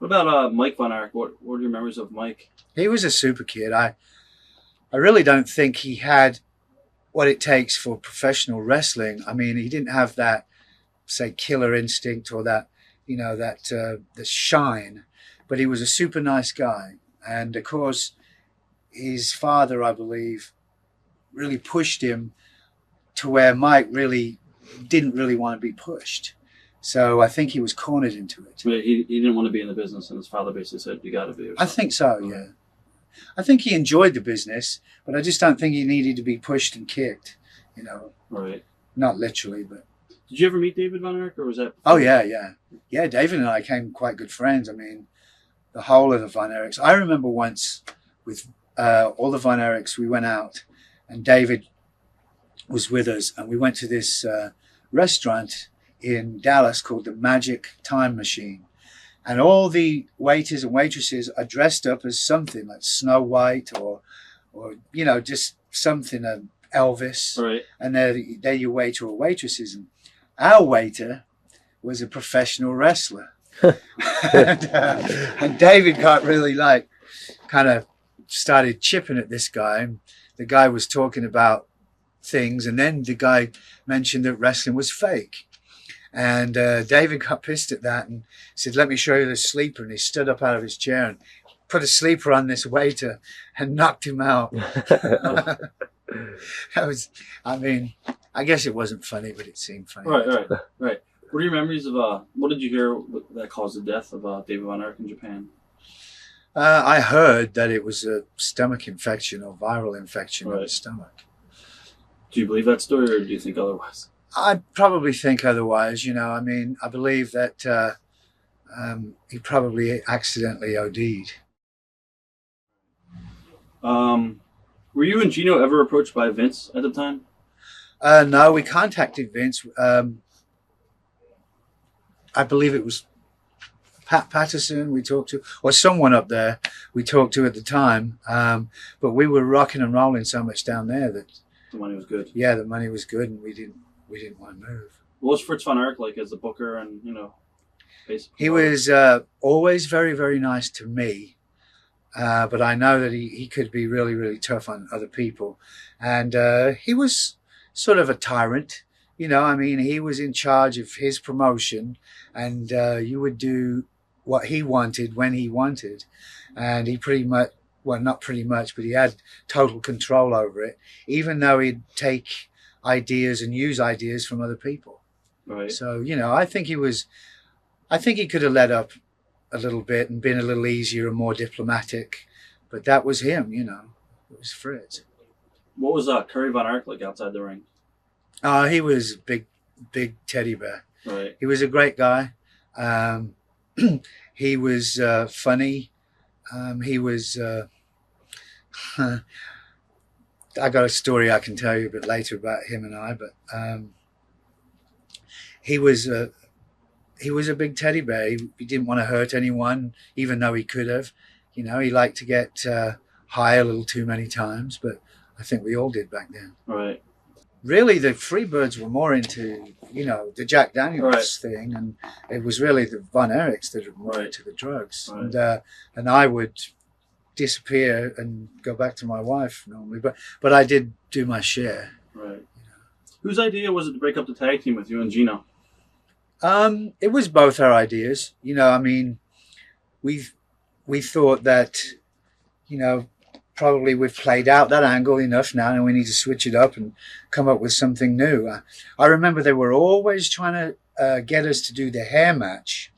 What about Mike Von Erich? What are your memories of Mike? He was a super kid. I really don't think he had what it takes for professional wrestling. I mean, he didn't have that, say, killer instinct or that, the shine, but he was a super nice guy. And of course, his father, I believe, really pushed him to where Mike really didn't really want to be pushed. So I think he was cornered into it. But he didn't want to be in the business, and his father basically said, "You got to be." I think so, yeah. I think he enjoyed the business, but I just don't think he needed to be pushed and kicked, Right. Not literally, but. Did you ever meet David Von Erich, or was that? Oh, yeah. Yeah, David and I became quite good friends. I mean, the whole of the Von Erichs. I remember once with all the Von Erichs, we went out and David was with us, and we went to this restaurant in Dallas called the Magic Time Machine. And all the waiters and waitresses are dressed up as something like Snow White or just something, Elvis. Right. And they're your waiter or waitresses. And our waiter was a professional wrestler. and David got really kind of started chipping at this guy. The guy was talking about things, and then the guy mentioned that wrestling was fake. And David got pissed at that and said, "Let me show you the sleeper." And he stood up out of his chair and put a sleeper on this waiter and knocked him out. I guess it wasn't funny, but it seemed funny. Right. What are your memories of, what did you hear that caused the death of David Von Erich in Japan? I heard that it was a stomach infection or viral infection in the stomach. Do you believe that story, or do you think otherwise? I probably think otherwise. I believe that he probably accidentally OD'd. Were you and Gino ever approached by Vince at the time? No, we contacted Vince. I believe it was Pat Patterson we talked to, or someone up there we talked to at the time. But we were rocking and rolling so much down there that the money was good. Yeah, the money was good, and we didn't want to move. What was Fritz Von Erich like as a booker, and basically? He was always very, very nice to me, but I know that he could be really, really tough on other people, and he was sort of a tyrant. He was in charge of his promotion, and you would do what he wanted when he wanted, and he pretty much. Well, not pretty much, but he had total control over it, even though he'd take ideas and use ideas from other people. Right. So, I think he could have let up a little bit and been a little easier and more diplomatic, but that was him, it was Fritz. What was Curry Von Erich like outside the ring? He was big teddy bear. Right. He was a great guy. He was funny. He was, I got a story I can tell you a bit later about him and I, but he was a big teddy bear. He didn't want to hurt anyone, even though he could have. He liked to get high a little too many times, but I think we all did back then. Right. Really, the Freebirds were more into, the Jack Daniels thing, and it was really the Von Erichs that were more into the drugs. Right. And I would disappear and go back to my wife normally, but I did do my share. Right. Whose idea was it to break up the tag team with you and Gino? It was both our ideas. We thought that, probably we've played out that angle enough now, and we need to switch it up and come up with something new. I remember they were always trying to get us to do the hair match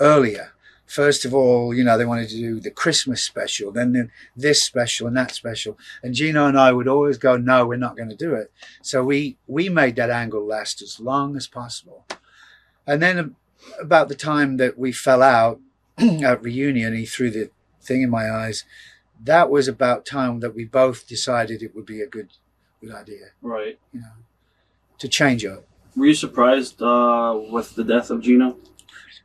earlier. First of all, they wanted to do the Christmas special, then this special and that special. And Gino and I would always go, no, we're not going to do it. So we made that angle last as long as possible. And then about the time that we fell out at reunion, he threw the thing in my eyes. That was about time that we both decided it would be a good idea. Right. To change up. Were you surprised with the death of Gino?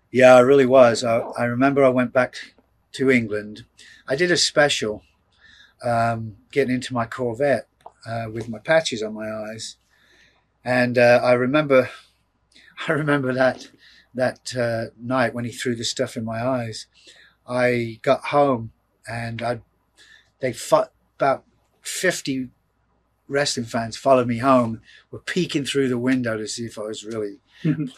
Yeah, I really was. I remember I went back to England. I did a special getting into my Corvette with my patches on my eyes. And I remember that that night when he threw the stuff in my eyes, I got home and they fought, about 50 wrestling fans followed me home, were peeking through the window to see if I was really, and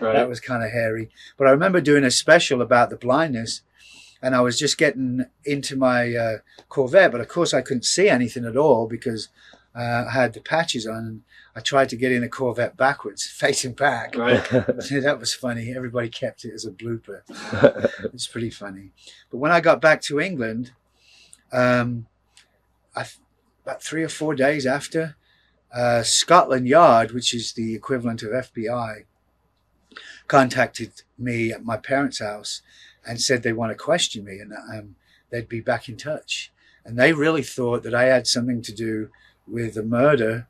that was kind of hairy. But I remember doing a special about the blindness, and I was just getting into my Corvette, but of course I couldn't see anything at all because I had the patches on, and I tried to get in the Corvette backwards, facing back. Right. That was funny. Everybody kept it as a blooper. It's pretty funny. But when I got back to England, about 3 or 4 days after, Scotland Yard, which is the equivalent of FBI, contacted me at my parents' house and said they want to question me, and they'd be back in touch. And they really thought that I had something to do with the murder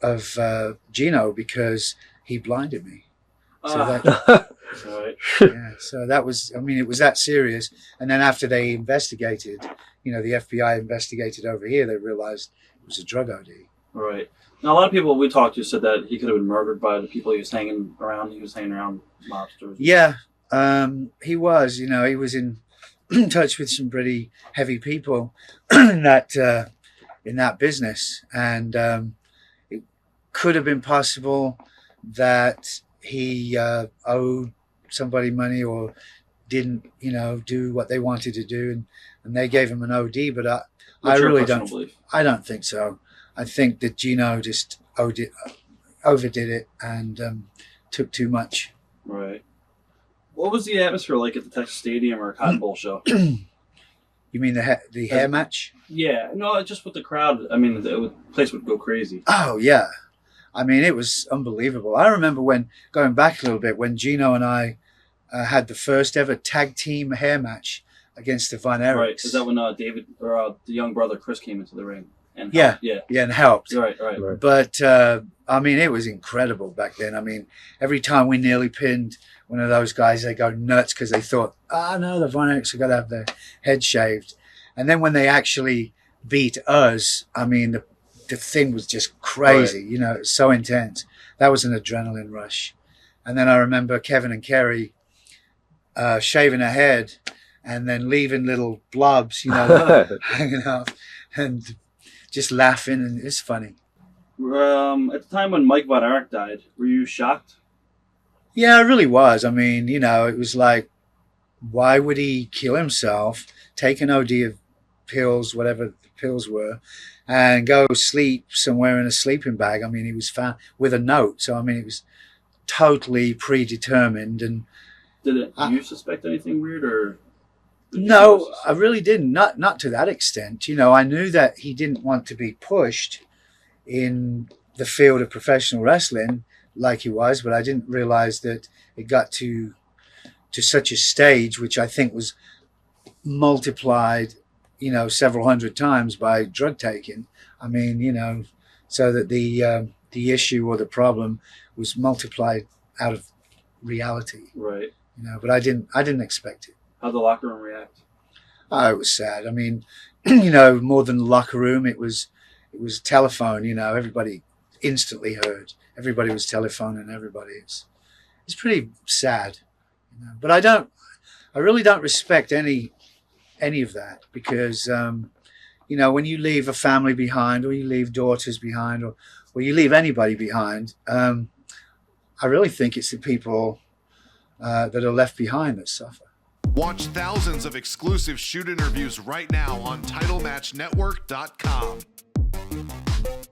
of Gino because he blinded me. So so that was, I mean, it was that serious. And then after they investigated, the FBI investigated over here, they realized it was a drug OD. Right. Now, a lot of people we talked to said that he could have been murdered by the people he was hanging around. He was hanging around mobsters. Yeah, he was. He was in touch with some pretty heavy people in that business, and it could have been possible that he owed somebody money or didn't, do what they wanted to do, and they gave him an OD. But I really don't. Belief? I don't think so. I think that Gino just overdid it and took too much. Right. What was the atmosphere like at the Texas Stadium or Cotton Bowl show? You mean the hair match? Yeah. No, just with the crowd. I mean, the place would go crazy. Oh, yeah. I mean, it was unbelievable. I remember going back a little bit, when Gino and I had the first ever tag team hair match against the Von Erichs. Right. Is that when David, or the young brother Chris, came into the ring? And yeah, and helped. Right. But I mean, it was incredible back then. I mean, every time we nearly pinned one of those guys, they go nuts because they thought, no, the Von Erichs have got to have their head shaved. And then when they actually beat us, I mean, the thing was just crazy. Right. It was so intense. That was an adrenaline rush. And then I remember Kevin and Kerry shaving her head and then leaving little blobs, hanging off, and just laughing, and it's funny. At the time when Mike Von Erich died, were you shocked? Yeah, I really was. I mean, it was like, why would he kill himself, take an OD of pills, whatever the pills were, and go sleep somewhere in a sleeping bag? I mean, he was found with a note. So, I mean, it was totally predetermined. And did you suspect anything weird, or? No, I really didn't. Not to that extent. I knew that he didn't want to be pushed in the field of professional wrestling like he was, but I didn't realize that it got to such a stage, which I think was multiplied, several hundred times by drug taking. I mean, so that the issue or the problem was multiplied out of reality. Right. But I didn't expect it. How'd the locker room react? Oh, it was sad. I mean, more than the locker room, it was telephone. Everybody instantly heard. Everybody was telephoning everybody. It's pretty sad. But I really don't respect any of that, because when you leave a family behind, or you leave daughters behind, or you leave anybody behind, I really think it's the people that are left behind that suffer. Watch thousands of exclusive shoot interviews right now on TitleMatchNetwork.com.